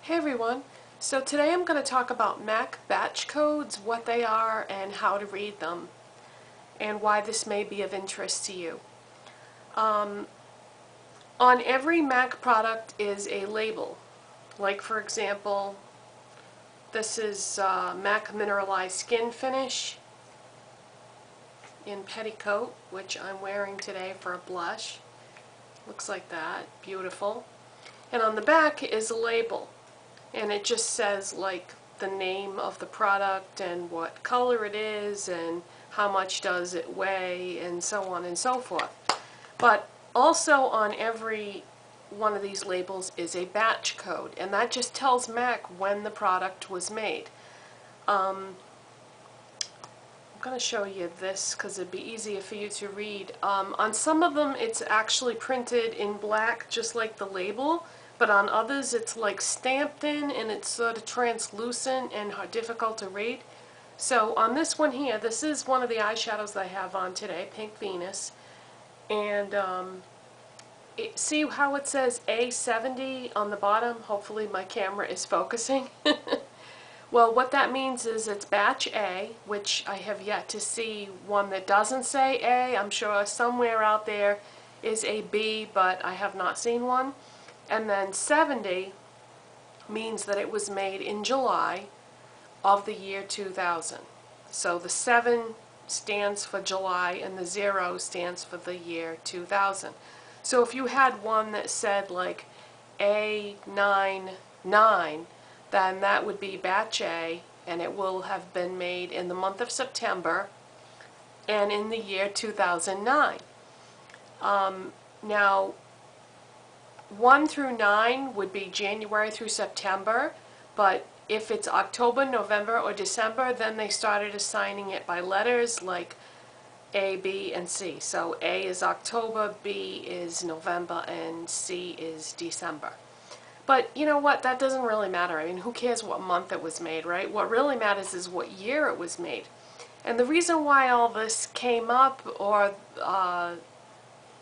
Hey everyone, so today I'm going to talk about MAC batch codes, what they are and how to read them, and why this may be of interest to you. On every MAC product is a label. Like for example, this is MAC Mineralized Skin Finish in Petticoat, which I'm wearing today for a blush. Looks like that, beautiful. And on the back is a label. And it just says like the name of the product and what color it is and how much does it weigh and so on and so forth. But also on every one of these labels is a batch code, and that just tells MAC when the product was made. I'm going to show you this because it'd be easier for you to read. On some of them it's actually printed in black just like the label, but on others it's like stamped in and it's sort of translucent and difficult to read. So on this one here, this is one of the eyeshadows that I have on today, Pink Venus. And see how it says A70 on the bottom? Hopefully my camera is focusing. Well, what that means is it's batch A, which I have yet to see one that doesn't say A. I'm sure somewhere out there is a B, but I have not seen one. And then 70 means that it was made in July of the year 2000. So the 7 stands for July and the 0 stands for the year 2000. So if you had one that said like A99, then that would be batch A, and it will have been made in the month of September and in the year 2009. Now 1 through 9 would be January through September, but if it's October, November, or December, then they started assigning it by letters like A, B, and C. So A is October, B is November, and C is December. But you know what? That doesn't really matter. I mean, who cares what month it was made, right? What really matters is what year it was made. And the reason why all this came up, or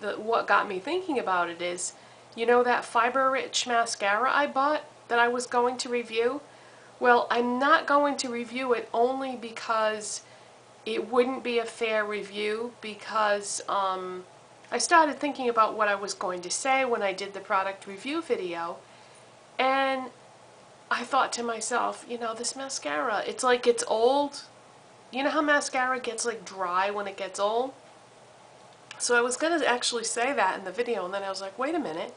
what got me thinking about it is, you know that Fiber Rich mascara I bought that I was going to review? Well, I'm not going to review it only because it wouldn't be a fair review, because I started thinking about what I was going to say when I did the product review video, and I thought to myself, you know, this mascara, it's like it's old. You know how mascara gets like dry when it gets old? So I was going to actually say that in the video, and then I was like, wait a minute,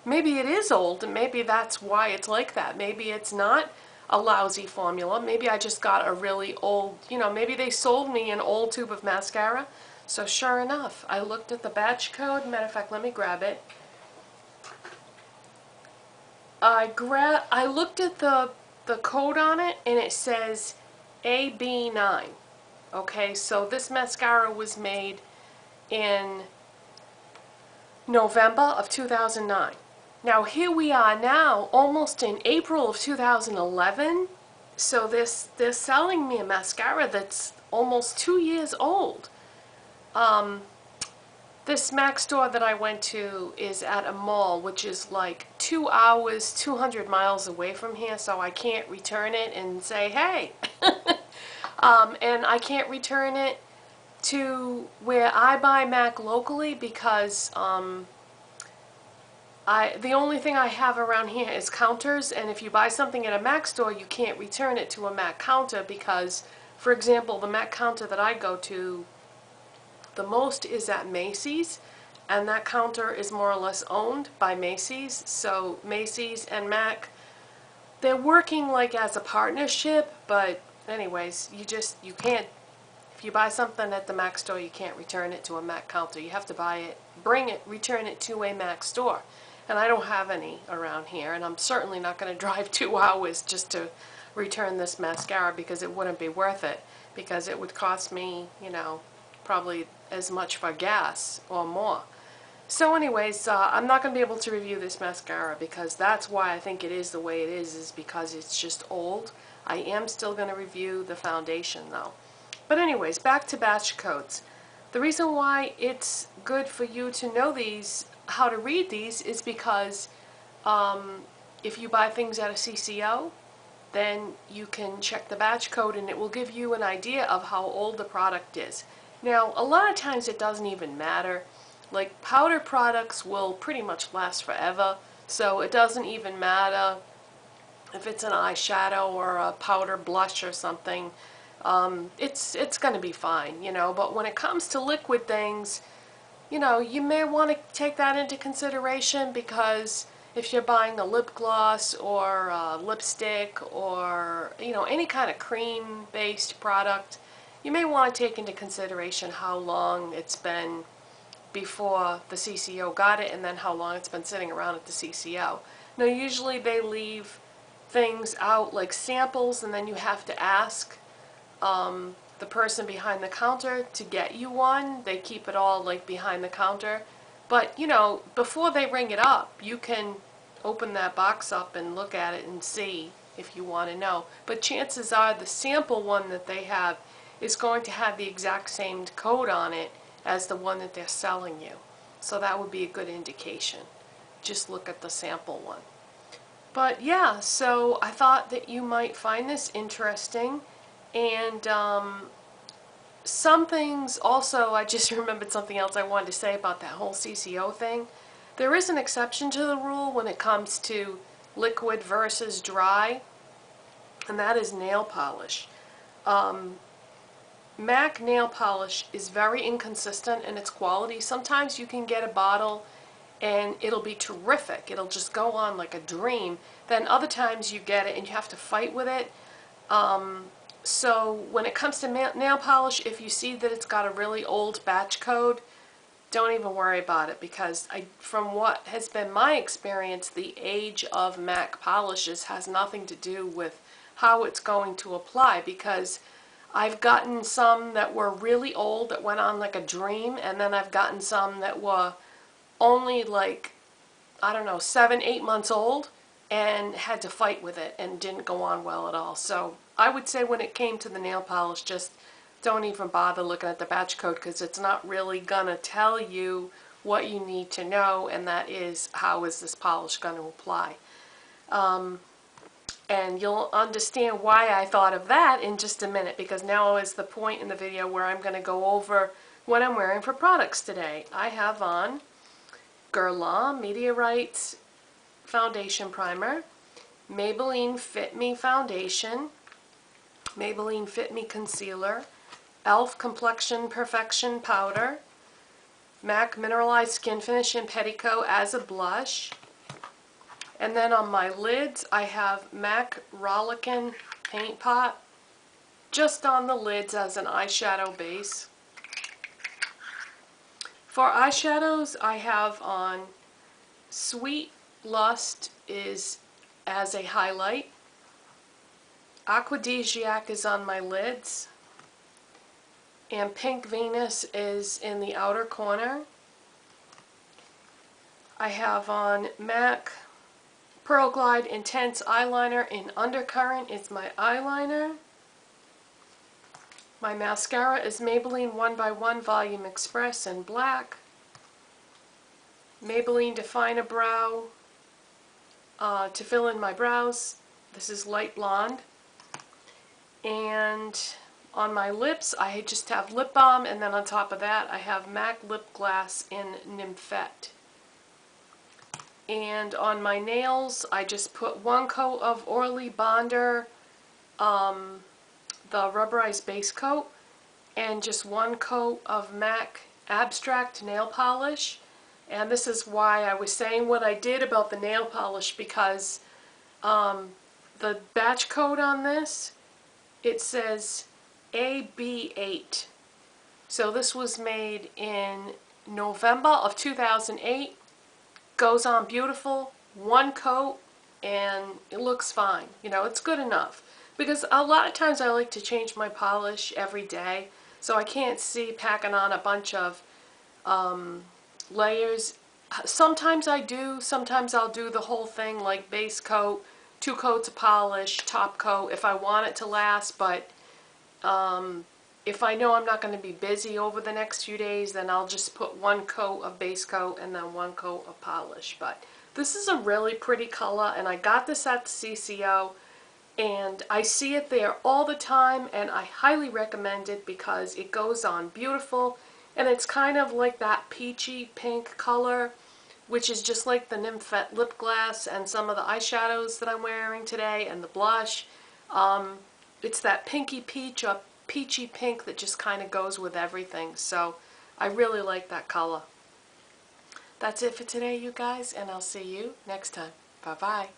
maybe it is old, and maybe that's why it's like that. Maybe it's not a lousy formula. Maybe I just got a really old, you know, maybe they sold me an old tube of mascara. So sure enough, I looked at the batch code. Matter of fact, let me grab it. I looked at the code on it, and it says AB9. Okay, so this mascara was made in November of 2009. Now here we are now, almost in April of 2011. So they're selling me a mascara that's almost 2 years old. This MAC store that I went to is at a mall, which is like 2 hours, 200 miles away from here, so I can't return it and say, hey. And I can't return it to where I buy MAC locally because the only thing I have around here is counters, and if you buy something at a MAC store, you can't return it to a MAC counter because, for example, the MAC counter that I go to the most is at Macy's, and that counter is more or less owned by Macy's. So Macy's and MAC, they're working like as a partnership, but anyways, you can't, if you buy something at the MAC store, you can't return it to a MAC counter. You have to buy it, bring it, return it to a MAC store. And I don't have any around here, and I'm certainly not going to drive 2 hours just to return this mascara because it wouldn't be worth it, because it would cost me, you know, probably as much for gas or more. So anyways, I'm not going to be able to review this mascara because that's why I think it is the way it is because it's just old. I am still going to review the foundation though. But anyways, back to batch codes. The reason why it's good for you to know these, how to read these, is because if you buy things at a CCO, then you can check the batch code and it will give you an idea of how old the product is. Now, a lot of times it doesn't even matter. Like, powder products will pretty much last forever, so it doesn't even matter if it's an eyeshadow or a powder blush or something. It's going to be fine, you know. But when it comes to liquid things, you know, you may want to take that into consideration, because if you're buying a lip gloss or a lipstick or, you know, any kind of cream-based product, you may want to take into consideration how long it's been before the CCO got it, and then how long it's been sitting around at the CCO. Now, usually they leave things out like samples, and then you have to ask the person behind the counter to get you one. They keep it all like behind the counter. But, you know, before they ring it up, you can open that box up and look at it and see if you want to know. But chances are the sample one that they have is going to have the exact same code on it as the one that they're selling you. So that would be a good indication. Just look at the sample one. But yeah, so I thought that you might find this interesting. And some things also, I just remembered something else I wanted to say about that whole CCO thing. There is an exception to the rule when it comes to liquid versus dry, and that is nail polish. MAC nail polish is very inconsistent in its quality. Sometimes you can get a bottle and it'll be terrific. It'll just go on like a dream. Then other times you get it and you have to fight with it. So when it comes to nail polish, if you see that it's got a really old batch code, don't even worry about it, because from what has been my experience, the age of MAC polishes has nothing to do with how it's going to apply, because I've gotten some that were really old that went on like a dream, and then I've gotten some that were only like, I don't know, 7, 8 months old, and had to fight with it and didn't go on well at all. So I would say when it came to the nail polish, just don't even bother looking at the batch code, because it's not really going to tell you what you need to know, and that is, how is this polish going to apply. And you'll understand why I thought of that in just a minute, because now is the point in the video where I'm going to go over what I'm wearing for products today. I have on Guerlain Meteorite Foundation Primer, Maybelline Fit Me Foundation, Maybelline Fit Me Concealer, e.l.f. Complexion Perfection Powder, MAC Mineralized Skin Finish in Petticoat as a blush, and then on my lids I have MAC Rollickin Paint Pot, just on the lids as an eyeshadow base. For eyeshadows, I have on Sweet Lust is as a highlight, Aquadesiac is on my lids, and Pink Venus is in the outer corner. I have on MAC Pearl Glide Intense Eyeliner in Undercurrent is my eyeliner. My mascara is Maybelline 1x1 Volume Express in black. Maybelline Define a Brow to fill in my brows. This is light blonde. And on my lips, I just have lip balm, and then on top of that, I have MAC Lip Glass in Nymphette. And on my nails, I just put one coat of Orly Bonder, the rubberized base coat, and just one coat of MAC Abstract nail polish. And this is why I was saying what I did about the nail polish, because the batch code on this, it says AB8. So this was made in November of 2008. Goes on beautiful, one coat, and it looks fine. You know, it's good enough. Because a lot of times I like to change my polish every day, so I can't see packing on a bunch of layers. Sometimes I do, sometimes I'll do the whole thing, like base coat, 2 coats of polish, top coat, if I want it to last. But if I know I'm not going to be busy over the next few days, then I'll just put one coat of base coat and then one coat of polish. But This is a really pretty color, and I got this at the CCO, and I see it there all the time, and I highly recommend it because it goes on beautiful, and it's kind of like that peachy pink color, which is just like the Nymphette lip gloss and some of the eyeshadows that I'm wearing today, and the blush. It's that pinky peach or peachy pink that just kind of goes with everything, so I really like that color. That's it for today, you guys, and I'll see you next time. Bye-bye.